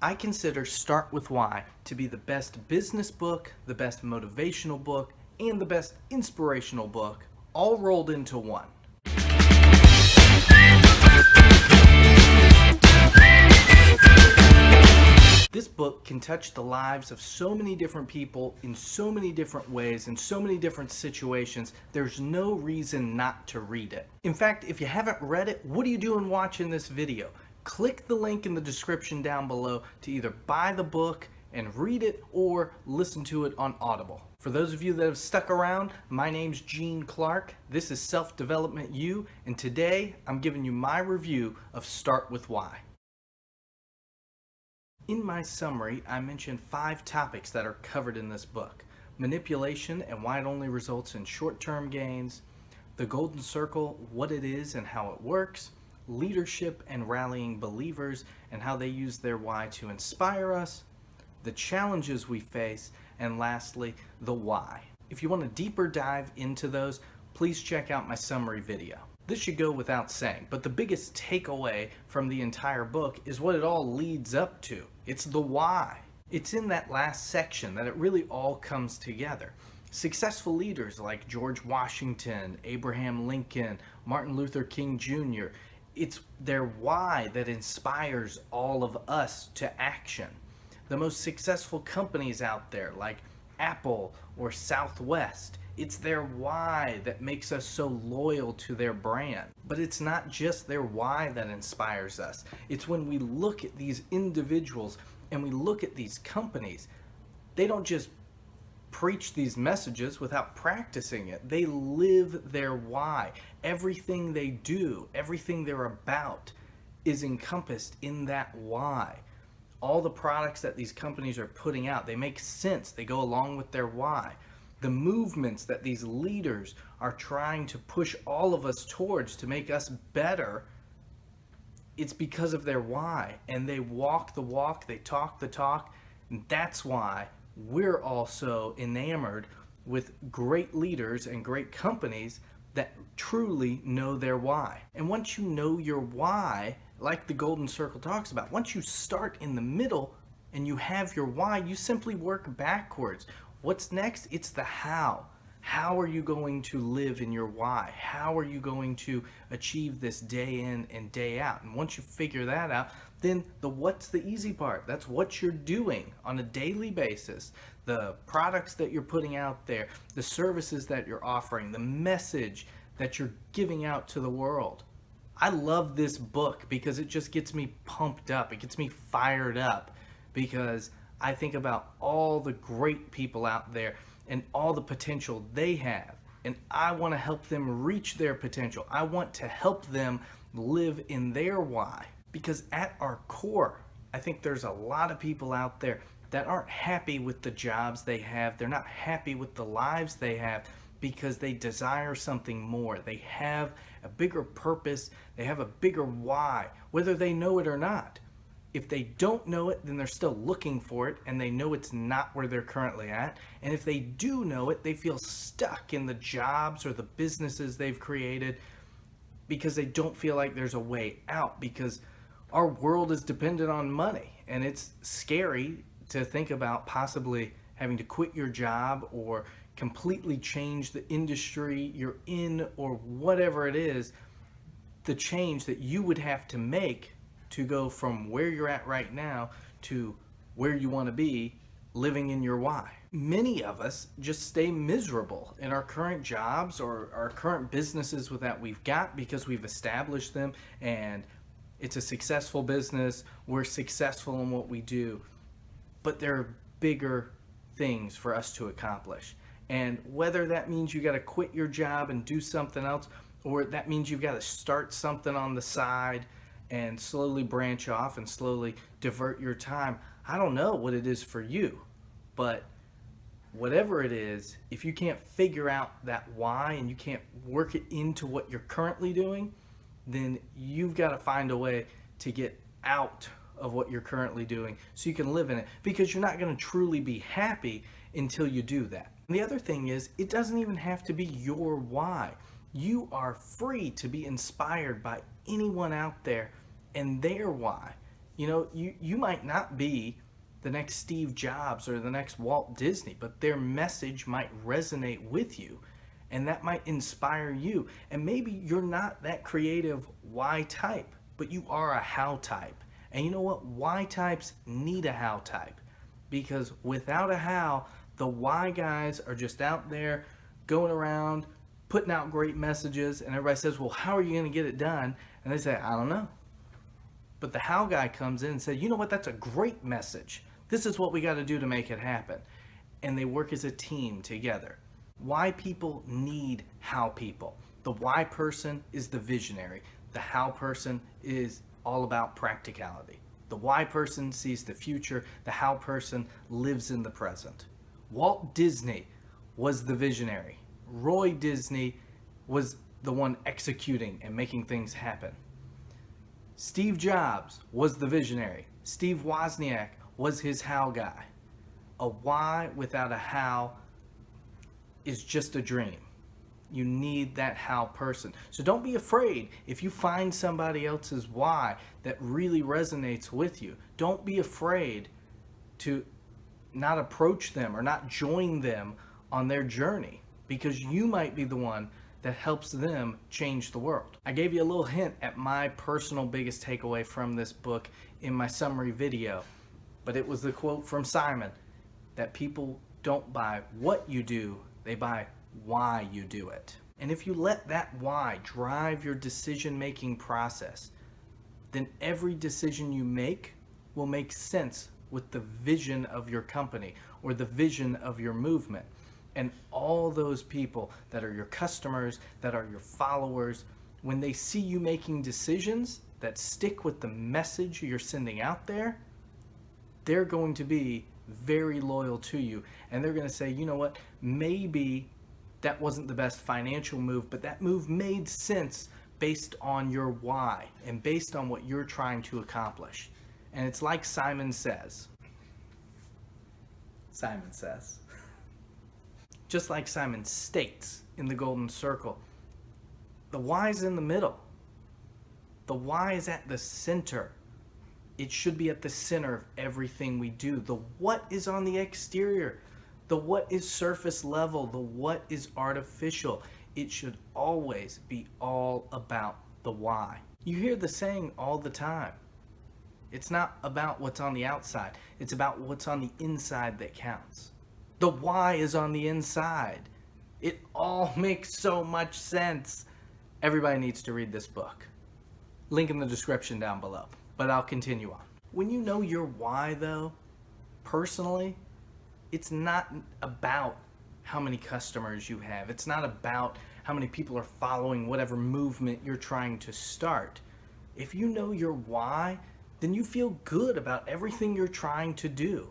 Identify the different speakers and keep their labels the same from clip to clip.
Speaker 1: I consider Start With Why to be the best business book, the best motivational book, and the best inspirational book, all rolled into one. This book can touch the lives of so many different people in so many different ways, in so many different situations. There's no reason not to read it. In fact, if you haven't read it, what are you doing watching this video? Click the link in the description down below to either buy the book and read it or listen to it on Audible. For those of you that have stuck around, my name's Gene Clark. This is Self-Development U, and today I'm giving you my review of Start With Why. In my summary, I mentioned 5 topics that are covered in this book. Manipulation and why it only results in short-term gains, the golden circle, what it is and how it works, leadership and rallying believers and how they use their why to inspire us, the challenges we face, and lastly, the why. If you want a deeper dive into those, please check out my summary video. This should go without saying, but the biggest takeaway from the entire book is what it all leads up to. It's the why. It's in that last section that it really all comes together. Successful leaders like George Washington, Abraham Lincoln, Martin Luther King Jr., it's their why that inspires all of us to action. The most successful companies out there like Apple or Southwest, it's their why that makes us so loyal to their brand. But it's not just their why that inspires us. It's when we look at these individuals and we look at these companies, they don't just preach these messages without practicing it. They live their why. Everything they do, everything they're about is encompassed in that why. All the products that these companies are putting out, they make sense. They go along with their why. The movements that these leaders are trying to push all of us towards to make us better, it's because of their why. And they walk the walk, they talk the talk. And that's why we're also enamored with great leaders and great companies that truly know their why. And once you know your why, like the Golden Circle talks about, once you start in the middle and you have your why, you simply work backwards. What's next? It's the how. How are you going to live in your why? How are you going to achieve this day in and day out? And once you figure that out, then the what's the easy part. That's what you're doing on a daily basis. The products that you're putting out there, the services that you're offering, the message that you're giving out to the world. I love this book because it just gets me pumped up. It gets me fired up because I think about all the great people out there and all the potential they have. And I want to help them reach their potential. I want to help them live in their why. Because at our core, I think there's a lot of people out there that aren't happy with the jobs they have. They're not happy with the lives they have because they desire something more. They have a bigger purpose. They have a bigger why, whether they know it or not. If they don't know it, then they're still looking for it and they know it's not where they're currently at. And if they do know it, they feel stuck in the jobs or the businesses they've created because they don't feel like there's a way out, because our world is dependent on money. And it's scary to think about possibly having to quit your job or completely change the industry you're in or whatever it is, the change that you would have to make to go from where you're at right now to where you want to be living in your why. Many of us just stay miserable in our current jobs or our current businesses that we've got because we've established them and it's a successful business. We're successful in what we do, but there are bigger things for us to accomplish. And whether that means you got to quit your job and do something else, or that means you've got to start something on the side and slowly branch off and slowly divert your time. I don't know what it is for you, but whatever it is, if you can't figure out that why and you can't work it into what you're currently doing, then you've got to find a way to get out of what you're currently doing so you can live in it, because you're not going to truly be happy until you do that. And the other thing is, it doesn't even have to be your why. You are free to be inspired by anyone out there and their why. You might not be the next Steve Jobs or the next Walt Disney, but their message might resonate with you and that might inspire you. And maybe you're not that creative why type, but you are a how type. And you know what? Why types need a how type, because without a how, the why guys are just out there going around putting out great messages, and everybody says, well, how are you going to get it done? And they say, I don't know. But the how guy comes in and says, you know what, that's a great message. This is what we got to do to make it happen. And they work as a team together. Why people need how people. The why person is the visionary. The how person is all about practicality. The why person sees the future. The how person lives in the present. Walt Disney was the visionary. Roy Disney was the one executing and making things happen. Steve Jobs was the visionary. Steve Wozniak was his how guy. A why without a how is just a dream. You need that how person. So don't be afraid if you find somebody else's why that really resonates with you. Don't be afraid to not approach them or not join them on their journey, because you might be the one that helps them change the world. I gave you a little hint at my personal biggest takeaway from this book in my summary video, but it was the quote from Simon that people don't buy what you do, they buy why you do it. And if you let that why drive your decision-making process, then every decision you make will make sense with the vision of your company or the vision of your movement. And all those people that are your customers, that are your followers, when they see you making decisions that stick with the message you're sending out there, they're going to be very loyal to you. And they're going to say, you know what, maybe that wasn't the best financial move, but that move made sense based on your why and based on what you're trying to accomplish. And it's like Simon says. Simon says. Just like Simon states in the Golden Circle, the why is in the middle. The why is at the center. It should be at the center of everything we do. The what is on the exterior. The what is surface level. The what is artificial. It should always be all about the why. You hear the saying all the time. It's not about what's on the outside. It's about what's on the inside that counts. The why is on the inside. It all makes so much sense. Everybody needs to read this book. Link in the description down below. But I'll continue on. When you know your why, though, personally, it's not about how many customers you have. It's not about how many people are following whatever movement you're trying to start. If you know your why, then you feel good about everything you're trying to do.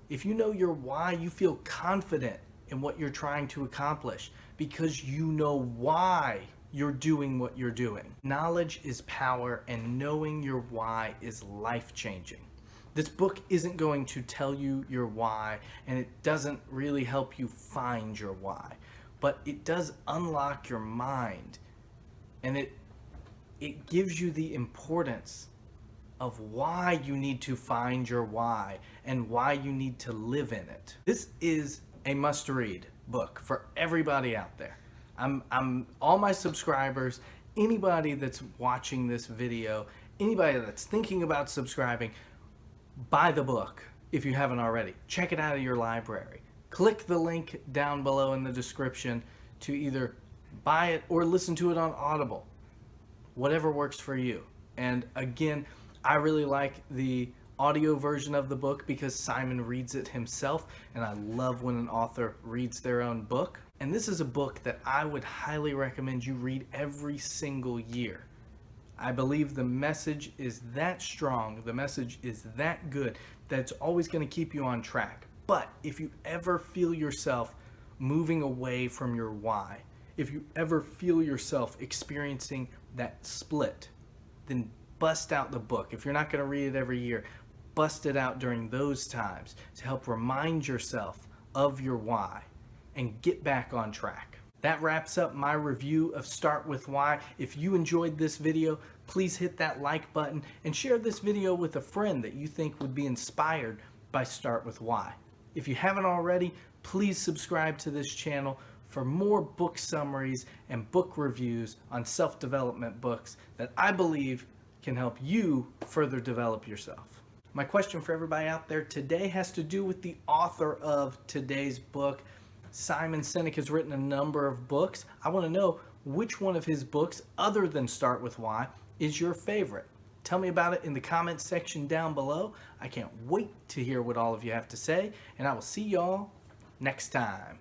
Speaker 1: If you know your why, you feel confident in what you're trying to accomplish because you know why you're doing what you're doing. Knowledge is power, and knowing your why is life-changing. This book isn't going to tell you your why, and it doesn't really help you find your why, but it does unlock your mind, and it gives you the importance of why you need to find your why and why you need to live in it. This is a must-read book for everybody out there. I'm all my subscribers, anybody that's watching this video, anybody that's thinking about subscribing, buy the book if you haven't already. Check it out of your library. Click the link down below in the description to either buy it or listen to it on Audible. Whatever works for you. And again, I really like the audio version of the book because Simon reads it himself, and I love when an author reads their own book. And this is a book that I would highly recommend you read every single year. I believe the message is that strong, the message is that good, that it's always going to keep you on track. But if you ever feel yourself moving away from your why, if you ever feel yourself experiencing that split, then bust out the book. If you're not going to read it every year, bust it out during those times to help remind yourself of your why and get back on track. That wraps up my review of Start With Why. If you enjoyed this video, Please hit that like button and share this video with a friend that you think would be inspired by Start With Why. If you haven't already, please subscribe to this channel for more book summaries and book reviews on self-development books that I believe can help you further develop yourself. My question for everybody out there today has to do with the author of today's book. Simon Sinek has written a number of books. I want to know which one of his books, other than Start With Why, is your favorite. Tell me about it in the comments section down below. I can't wait to hear what all of you have to say, and I will see y'all next time.